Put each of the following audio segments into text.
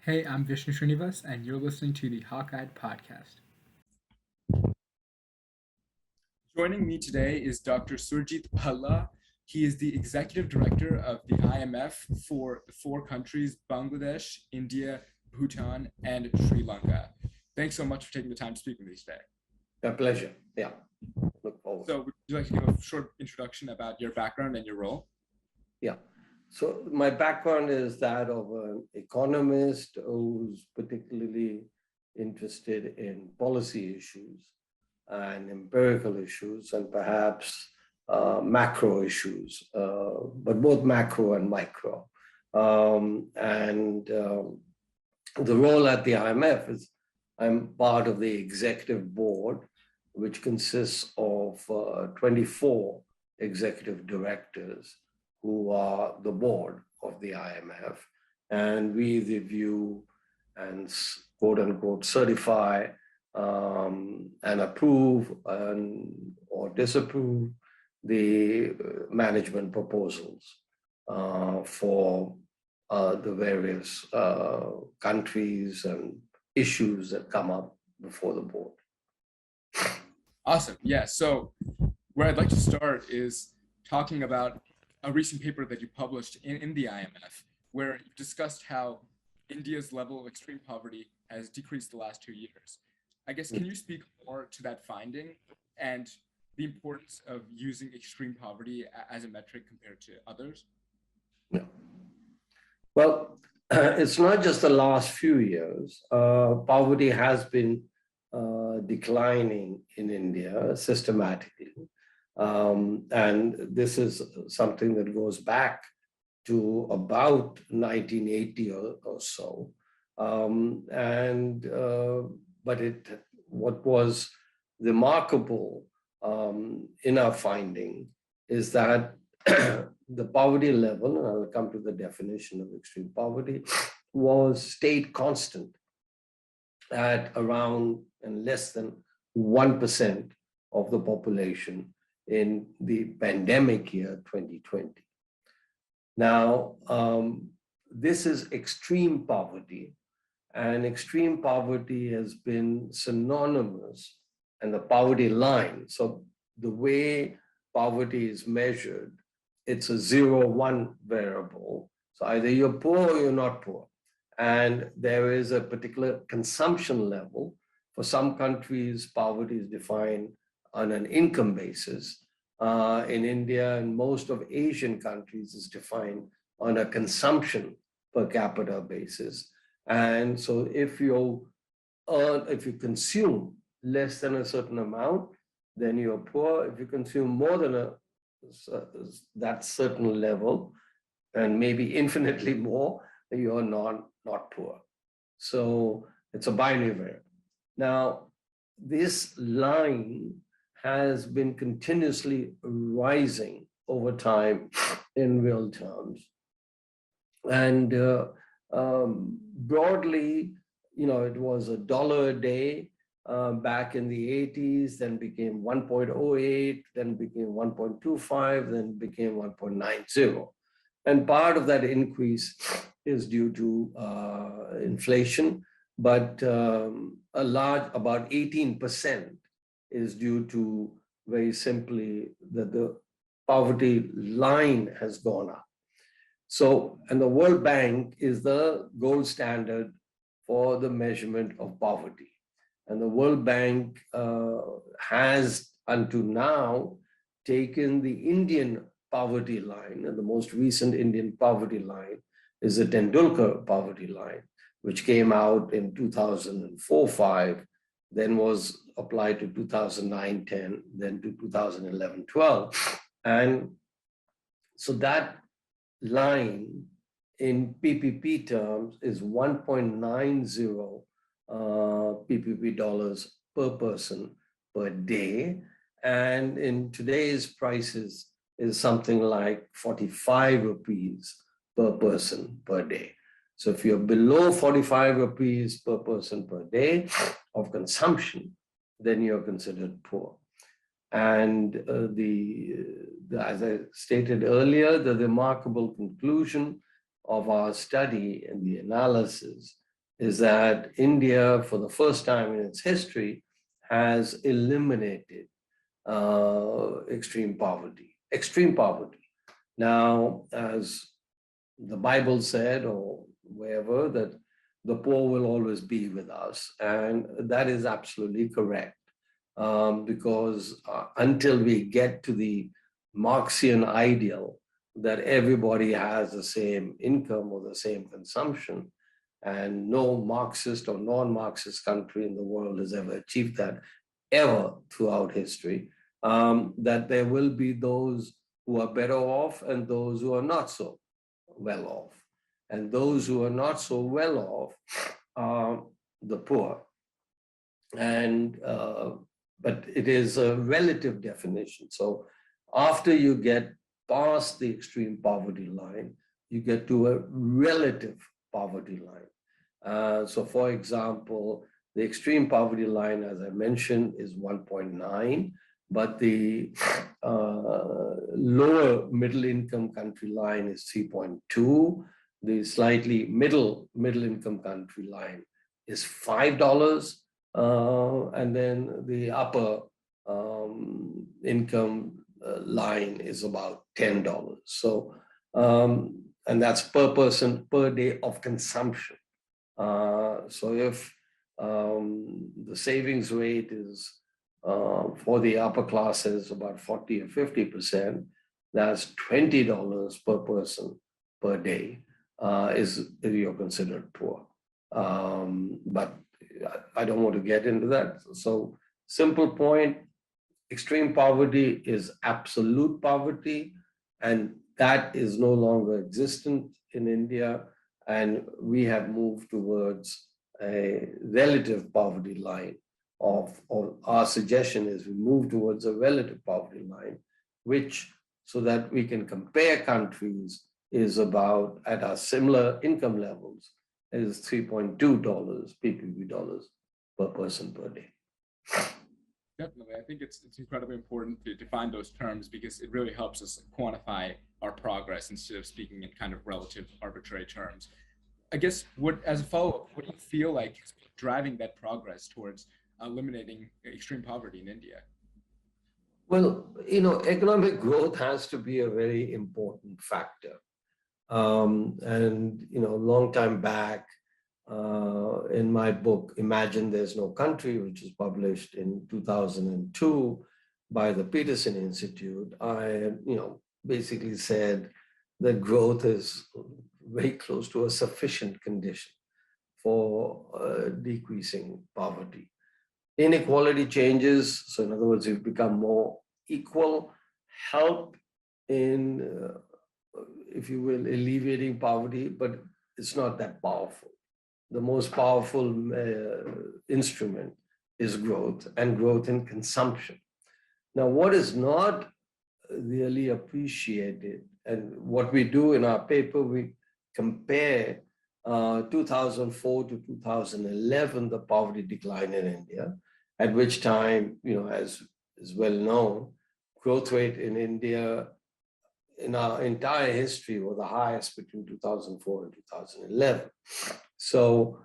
Hey, I'm Vishnu Srinivas, and you're listening to the Hawkeye podcast. Joining me today is Dr. Surjit Bhalla. He is the executive director of the IMF for the four countries Bangladesh, India, Bhutan, and Sri Lanka. Thanks so much for taking the time to speak with me today. A pleasure. Yeah. Look forward. So, would you like to give a short introduction about your background and your role? Yeah. So my background is that of an economist who's particularly interested in policy issues and empirical issues and perhaps macro issues, but both macro and micro. The role at the IMF is I'm part of the executive board, which consists of 24 executive directors who are the board of the IMF. And we review and quote unquote certify and approve or disapprove the management proposals for the various countries and issues that come up before the board. Awesome. Yeah. So, where I'd like to start is talking about a recent paper that you published in the IMF, where you discussed how India's level of extreme poverty has decreased the last 2 years. I guess, can you speak more to that finding and the importance of using extreme poverty as a metric compared to others? Yeah. Well, it's not just the last few years. Poverty has been declining in India systematically. And this is something that goes back to about 1980 or so. But what was remarkable in our finding is that the poverty level, and I'll come to the definition of extreme poverty, stayed constant at around and less than 1% of the population in the pandemic year 2020. Now, this is extreme poverty, and extreme poverty has been synonymous, and the poverty line. So the way poverty is measured, it's a 0-1 variable. So either you're poor or you're not poor. And there is a particular consumption level. For some countries, poverty is defined on an income basis. In India and most of Asian countries, is defined on a consumption per capita basis. And so if you consume less than a certain amount, then you're poor. If you consume more than that certain level, and maybe infinitely more, you're not poor. So it's a binary variable. Now, this line has been continuously rising over time in real terms. And broadly, it was $1 a day back in the 80s, then became 1.08, then became 1.25, then became 1.90. And part of that increase is due to inflation, but about 18% is due to very simply that the poverty line has gone up. So, and the World Bank is the gold standard for the measurement of poverty. And the World Bank has, until now, taken the Indian poverty line, and the most recent Indian poverty line is the Tendulkar poverty line, which came out in 2004-05, then was applied to 2009-10, then to 2011-12. And so that line in PPP terms is 1.90 PPP dollars per person per day. And in today's prices is something like 45 rupees per person per day. So if you're below 45 rupees per person per day of consumption, then you're considered poor. And as I stated earlier, the remarkable conclusion of our study and the analysis is that India, for the first time in its history, has eliminated extreme poverty. Extreme poverty. Now, as the Bible said, or wherever, that the poor will always be with us. And that is absolutely correct. Because until we get to the Marxian ideal that everybody has the same income or the same consumption, and no Marxist or non-Marxist country in the world has ever achieved that, ever throughout history, that there will be those who are better off and those who are not so well off. And those who are not so well off are the poor. And but it is a relative definition. So after you get past the extreme poverty line, you get to a relative poverty line. So for example, the extreme poverty line, as I mentioned, is 1.9, but the lower middle income country line is 3.2. The slightly middle income country line is $5. And then the upper income line is about $10. So, and that's per person per day of consumption. So if the savings rate is for the upper classes about 40 or 50%, that's $20 per person per day is you're considered poor. But I don't want to get into that. So simple point, extreme poverty is absolute poverty, and that is no longer existent in India. And we have moved towards a relative poverty line or our suggestion is we move towards a relative poverty line, which so that we can compare countries is about at our similar income levels is $3.2 PPP dollars per person per day. Definitely. I think it's incredibly important to define those terms because it really helps us quantify our progress instead of speaking in kind of relative arbitrary terms. I guess as a follow-up, what do you feel like is driving that progress towards eliminating extreme poverty in India? Well, economic growth has to be a very important factor. And, a long time back, in my book, Imagine There's No Country, which is published in 2002 by the Peterson Institute, I, basically said that growth is very close to a sufficient condition for decreasing poverty. Inequality changes, so in other words, you've become more equal, help in, if you will, alleviating poverty, but it's not that powerful. The most powerful instrument is growth and growth in consumption. Now, what is not really appreciated, and what we do in our paper, we compare 2004 to 2011, the poverty decline in India, at which time, as is well known, growth rate in India in our entire history were the highest between 2004 and 2011. So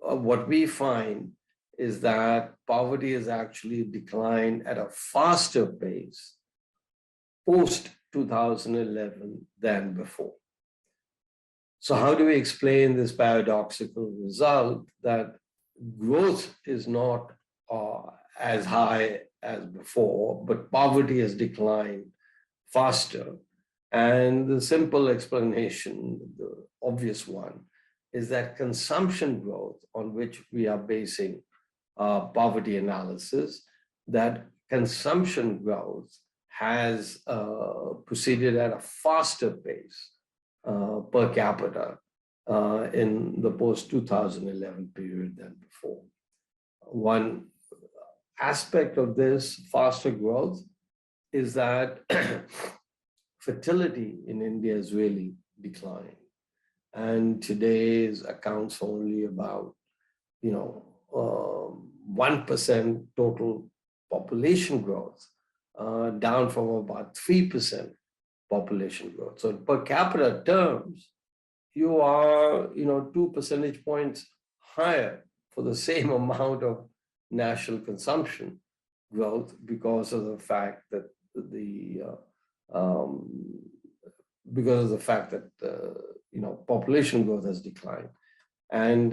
what we find is that poverty has actually declined at a faster pace post 2011 than before. So how do we explain this paradoxical result that growth is not as high as before, but poverty has declined faster? And the simple explanation, the obvious one, is that consumption growth, on which we are basing poverty analysis, that consumption growth has proceeded at a faster pace per capita in the post-2011 period than before. One aspect of this faster growth is that fertility in India is really declining. And today's accounts for only about, 1% total population growth, down from about 3% population growth. So in per capita terms, you are, 2 percentage points higher for the same amount of national consumption growth because of the fact that the population growth has declined. And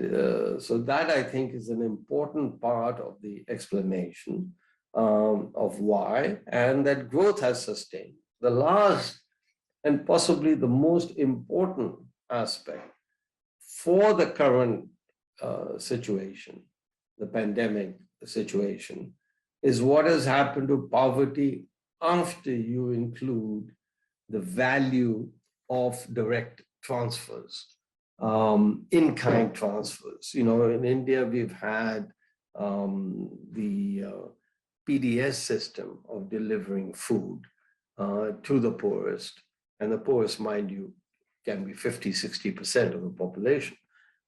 so that, I think, is an important part of the explanation of why, and that growth has sustained. The last and possibly the most important aspect for the current situation, the pandemic situation, is what has happened to poverty after you include the value of direct transfers, in-kind transfers. In India, we've had the PDS system of delivering food to the poorest, and the poorest, mind you, can be 50, 60% of the population.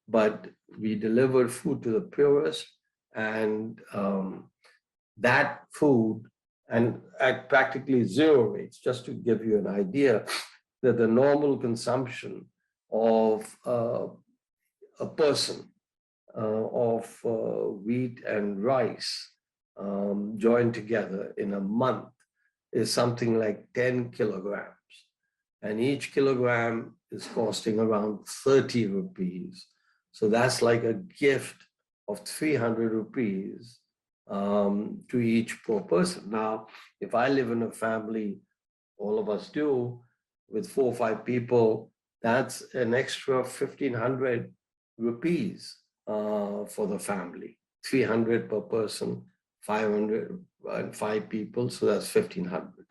But we delivered food to the poorest, and that food, and at practically zero rates, just to give you an idea, that the normal consumption of a person of wheat and rice joined together in a month is something like 10 kilograms. And each kilogram is costing around 30 rupees. So that's like a gift of 300 rupees to each poor person. Now, if I live in a family, all of us do, with 4 or 5 people, that's an extra 1,500 rupees for the family. 300 per person, 500 and 5 people, so that's 1,500.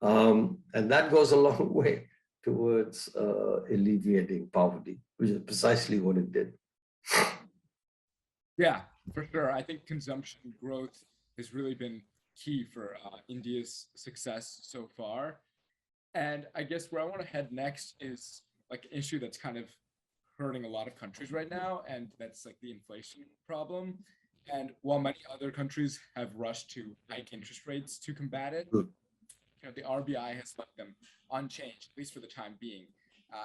And that goes a long way towards alleviating poverty, which is precisely what it did. Yeah, for sure. I think consumption growth has really been key for India's success so far. And I guess where I want to head next is like an issue that's kind of hurting a lot of countries right now, and that's like the inflation problem. And while many other countries have rushed to hike interest rates to combat it, the RBI has left them unchanged, at least for the time being,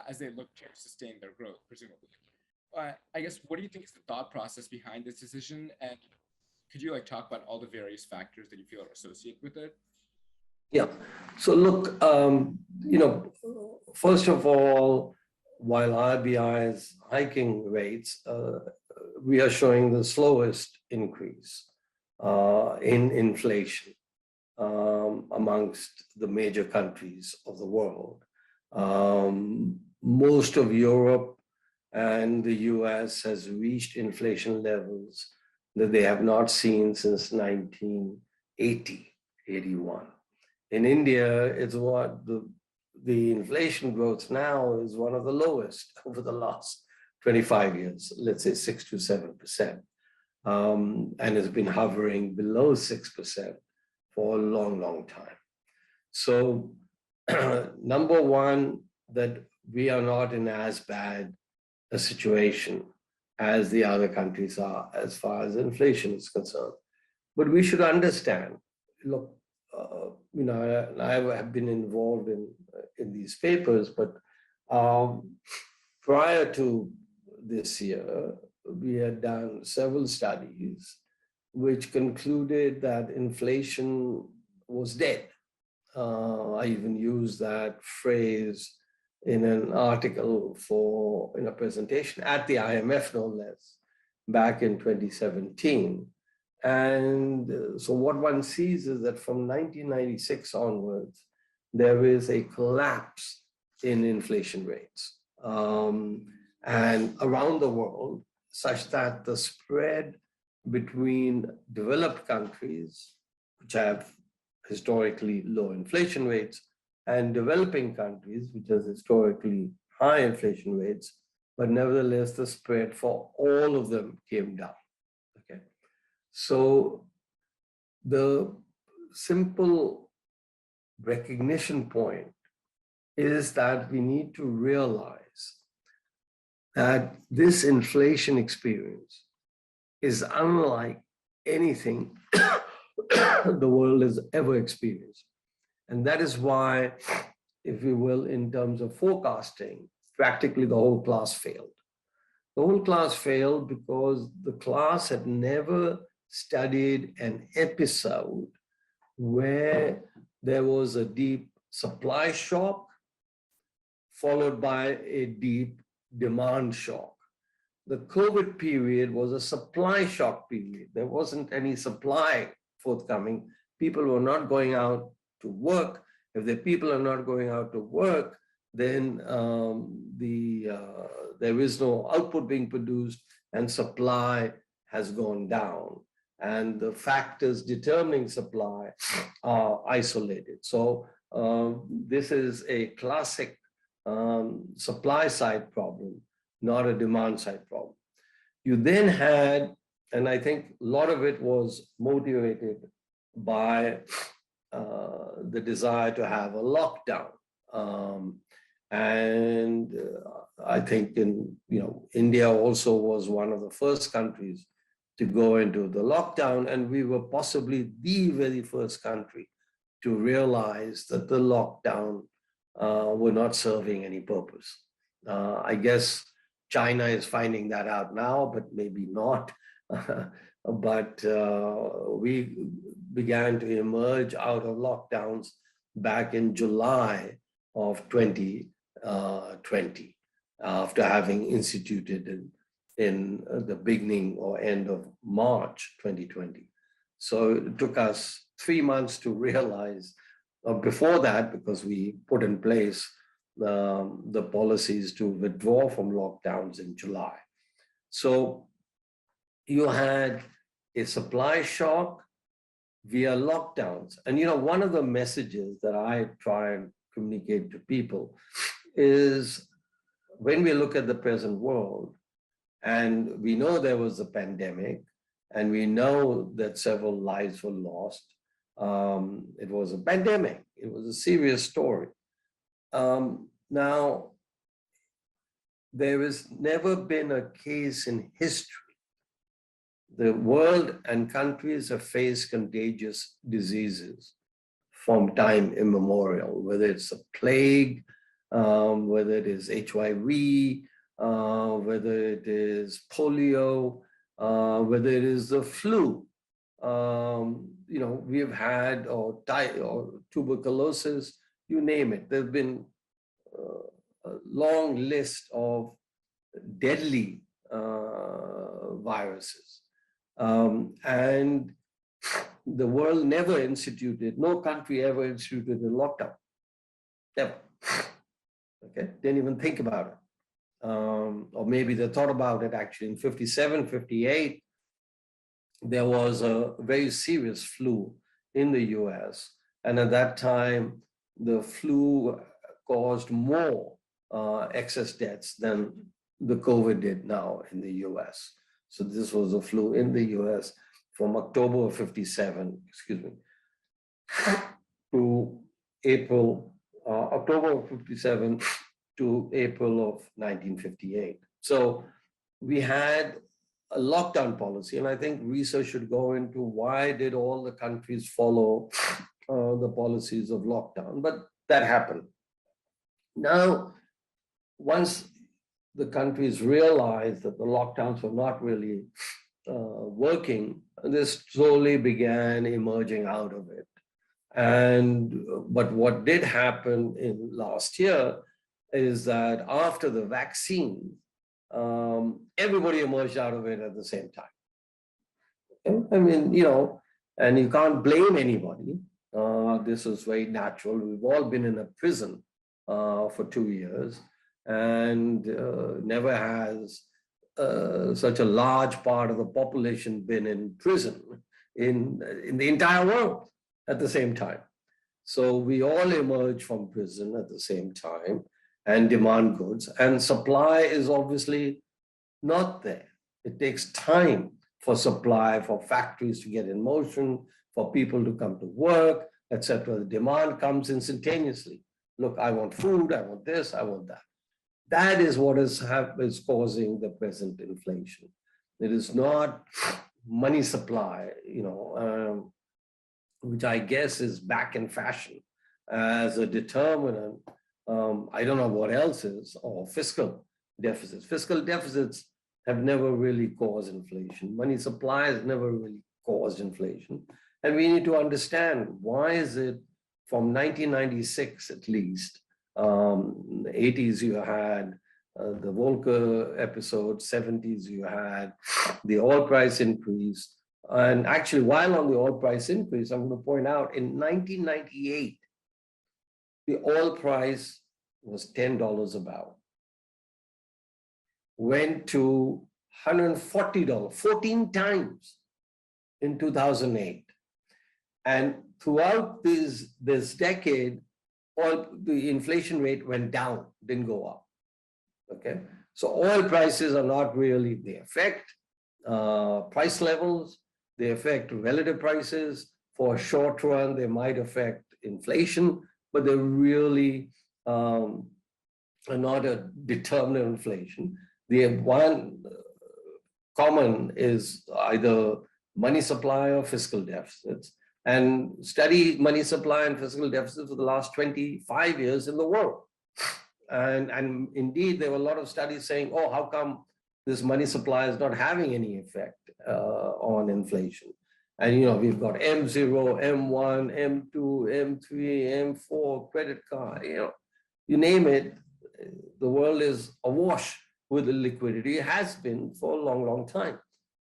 as they look to sustain their growth, presumably. I guess, what do you think is the thought process behind this decision? And could you talk about all the various factors that you feel are associated with it? Yeah. So look, first of all, while RBI is hiking rates, we are showing the slowest increase in inflation amongst the major countries of the world. Most of Europe and the US has reached inflation levels that they have not seen since 1980, 81. In India, it's what the inflation growth now is one of the lowest over the last 25 years, let's say 6 to 7%, and has been hovering below 6% for a long, long time. So number one, that we are not in as bad a situation as the other countries are as far as inflation is concerned. But we should understand, look, I have been involved in these papers, but prior to this year, we had done several studies which concluded that inflation was dead. I even used that phrase in an article in a presentation at the IMF, no less, back in 2017. And so what one sees is that from 1996 onwards, there is a collapse in inflation rates and around the world, such that the spread between developed countries, which have historically low inflation rates, and developing countries, which has historically high inflation rates, but nevertheless, the spread for all of them came down. Okay. So the simple recognition point is that we need to realize that this inflation experience is unlike anything the world has ever experienced. And that is why, if you will, in terms of forecasting, practically the whole class failed. The whole class failed because the class had never studied an episode where there was a deep supply shock followed by a deep demand shock. The COVID period was a supply shock period. There wasn't any supply forthcoming. People were not going out to work. If the people are not going out to work, then there is no output being produced and supply has gone down. And the factors determining supply are isolated. So this is a classic supply side problem, not a demand side problem. You then had, and I think a lot of it was motivated by the desire to have a lockdown. I think India also was one of the first countries to go into the lockdown, and we were possibly the very first country to realize that the lockdown were not serving any purpose. I guess China is finding that out now, but maybe not. But we began to emerge out of lockdowns back in July of 2020, after having instituted in the beginning or end of March 2020. So it took us 3 months to realize, before that, because we put in place the policies to withdraw from lockdowns in July. So you had a supply shock via lockdowns. And one of the messages that I try and communicate to people is, when we look at the present world, and we know there was a pandemic, and we know that several lives were lost. It was a pandemic. It was a serious story. Now, there has never been a case in history. The world and countries have faced contagious diseases from time immemorial, whether it's a plague, whether it is HIV, whether it is polio, whether it is the flu. We have had, or tuberculosis, you name it. There's been a long list of deadly viruses. And the world never instituted, no country ever instituted a lockdown. Never. Okay, didn't even think about it. Or maybe they thought about it actually in 57, 58. There was a very serious flu in the US. And at that time, the flu caused more excess deaths than the COVID did now in the US. So this was a flu in the US from October of 57, to April, October of 57 to April of 1958. So we had a lockdown policy, and I think research should go into why did all the countries follow the policies of lockdown, but that happened. Now, once the countries realized that the lockdowns were not really working, they slowly began emerging out of it. But what did happen in last year is that after the vaccine, everybody emerged out of it at the same time. I mean, and you can't blame anybody. This is very natural. We've all been in a prison for 2 years, and never has such a large part of the population been in prison in the entire world at the same time. So we all emerge from prison at the same time and demand goods, and supply is obviously not there. It takes time for supply, for factories to get in motion, for people to come to work, etc. The demand comes instantaneously. Look, I want food, I want this, I want that. That is what is causing the present inflation. It is not money supply, which I guess is back in fashion as a determinant I don't know what else is, or fiscal deficits. Fiscal deficits have never really caused inflation. Money supply has never really caused inflation. And we need to understand why is it from 1996 at least, 80s you had the Volcker episode, 70s you had the oil price increase. And actually, while on the oil price increase, I'm going to point out in 1998, the oil price was $10 a barrel, went to $140, 14 times in 2008. And throughout this decade, the inflation rate went down, didn't go up. Okay, so oil prices are not really, they affect price levels, they affect relative prices. For a short run, they might affect inflation, but they really are not a determinant of inflation. The one common is either money supply or fiscal deficits. And study money supply and fiscal deficits for the last 25 years in the world. And indeed, there were a lot of studies saying, oh, how come this money supply is not having any effect on inflation? And, you know, we've got M0, M1, M2, M3, M4, credit card, you know, you name it, the world is awash with the liquidity. It has been for a long, long time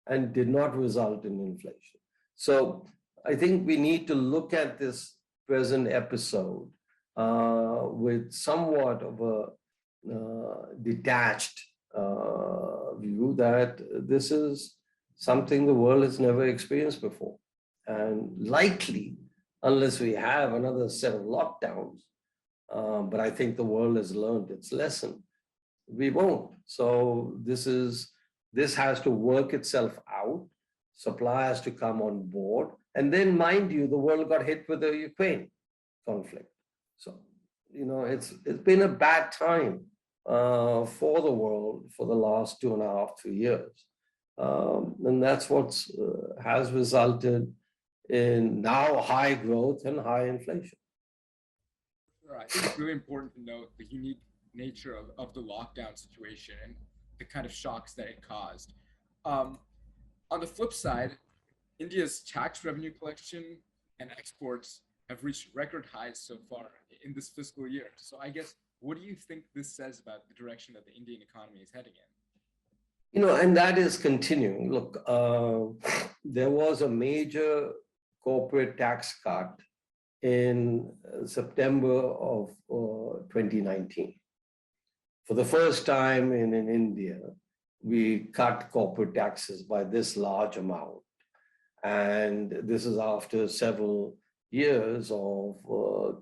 and did not result in inflation. So I think we need to look at this present episode with somewhat of a detached view that this is something the world has never experienced before. And likely, unless we have another set of lockdowns, but I think the world has learned its lesson, we won't. So this has to work itself out. Supply has to come on board. And then, mind you, the world got hit with the Ukraine conflict. So, you know, it's been a bad time for the world for the last 2.5, 3 years. And that's what has resulted in now high growth and high inflation. Sure. I think it's really important to note the unique nature of the lockdown situation and the kind of shocks that it caused. On the flip side, India's tax revenue collection and exports have reached record highs so far in this fiscal year. So I guess, what do you think this says about the direction that the Indian economy is heading in? You know, and that is continuing. Look, there was a major corporate tax cut in September of 2019. For the first time in India, we cut corporate taxes by this large amount. And this is after several years of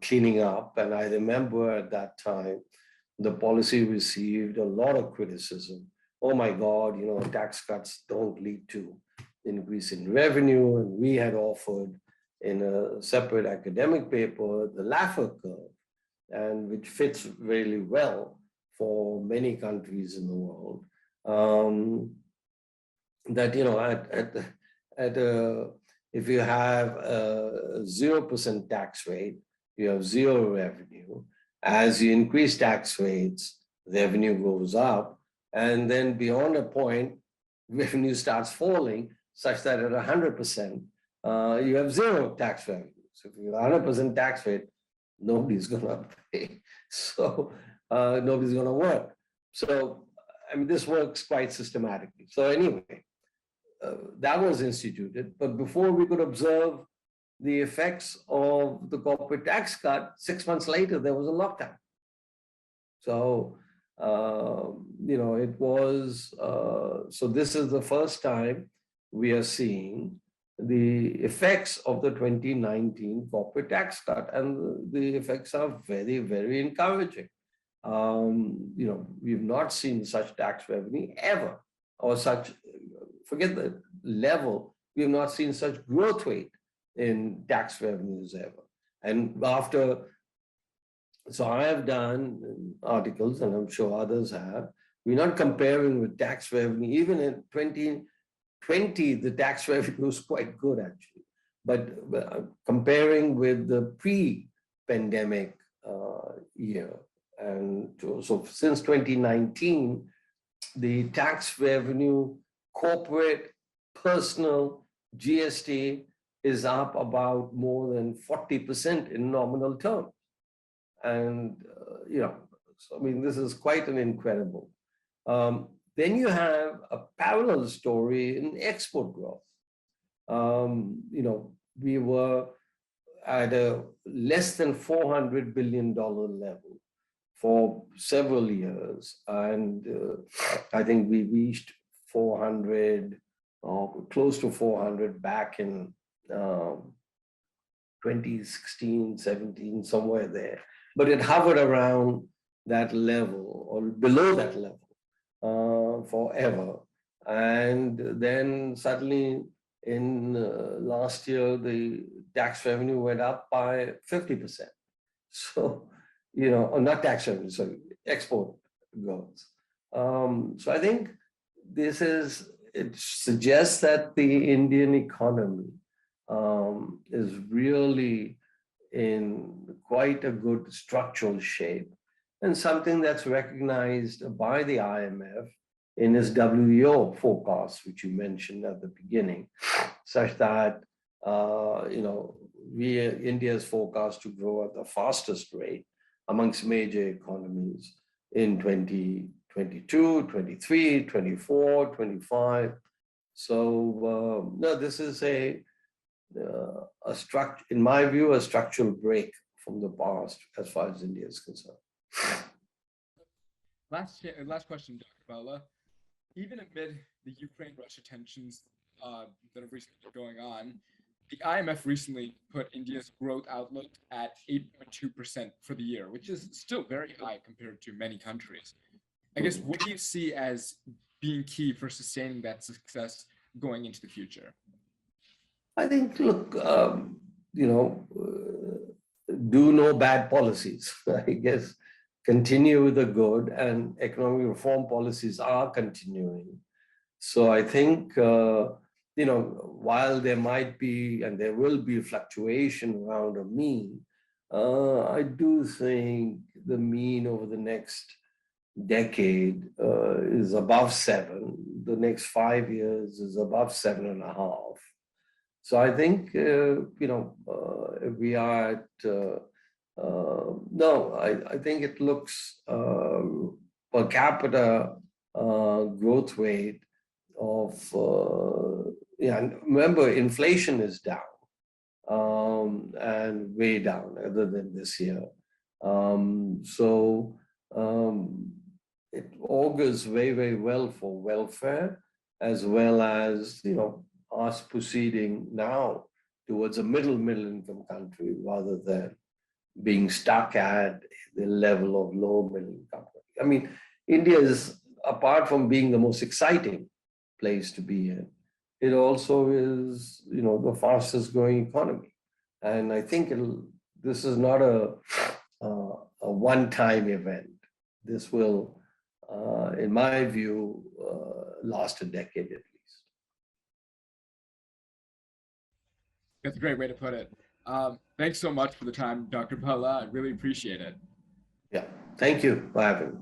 cleaning up. And I remember at that time, the policy received a lot of criticism. Oh my God, you know, tax cuts don't lead to increase in revenue. And we had offered in a separate academic paper, the Laffer curve, and which fits really well for many countries in the world. That, you know, if you have a 0% tax rate, you have zero revenue. As you increase tax rates, revenue goes up. And then beyond a point, revenue starts falling such that at 100%, you have zero tax revenue. So if you have 100% tax rate, nobody's going to pay. So nobody's going to work. So, I mean, this works quite systematically. So anyway, that was instituted. But before we could observe the effects of the corporate tax cut, 6 months later, there was a lockdown. So, you know, it was, so this is the first time we are seeing the effects of the 2019 corporate tax cut, and the effects are very, very encouraging. You know, we've not seen such tax revenue ever, or such, forget the level, we've not seen such growth rate in tax revenues ever. And after, so I have done articles, and I'm sure others have, we're not comparing with tax revenue. Even in 2020, the tax revenue was quite good actually. But comparing with the pre-pandemic year, So since 2019, the tax revenue, corporate, personal, GST is up about more than 40% in nominal terms. And, so, I mean, this is quite an incredible. Then you have a parallel story in export growth. We were at a less than $400 billion level for several years. And I think we reached 400 or close to 400 back in 2016, 17, somewhere there. But it hovered around that level or below that level forever. And then suddenly in last year, the tax revenue went up by 50%. So, or not tax revenue, sorry, export growth. So I think it suggests that the Indian economy is really in quite a good structural shape, and something that's recognized by the IMF in its WEO forecast, which you mentioned at the beginning, such that India is forecast to grow at the fastest rate amongst major economies in 2022, 23, 24, 25. So no, this is in my view, a structural break from the past as far as India is concerned. Last question, Dr. Bhalla. Even amid the Ukraine-Russia tensions that have recently been going on, the IMF recently put India's growth outlook at 8.2% for the year, which is still very high compared to many countries. I guess, what do you see as being key for sustaining that success going into the future? I think, look, do no bad policies. I guess continue with the good, and economic reform policies are continuing. So I think, while there might be and there will be fluctuation around a mean, I do think the mean over the next decade is above 7. The next 5 years is above 7.5. So I think, we are at, I think it looks per capita growth rate of, and remember, inflation is down and way down other than this year. It augurs very, very well for welfare, as well as, us proceeding now towards a middle income country rather than being stuck at the level of low middle income. I mean, India is, apart from being the most exciting place to be in, it also is, the fastest growing economy. And I think this is not a one-time event. This will, in my view, last a decade at least. That's a great way to put it. Thanks so much for the time, Dr. Bhalla. I really appreciate it. Yeah, thank you for having me.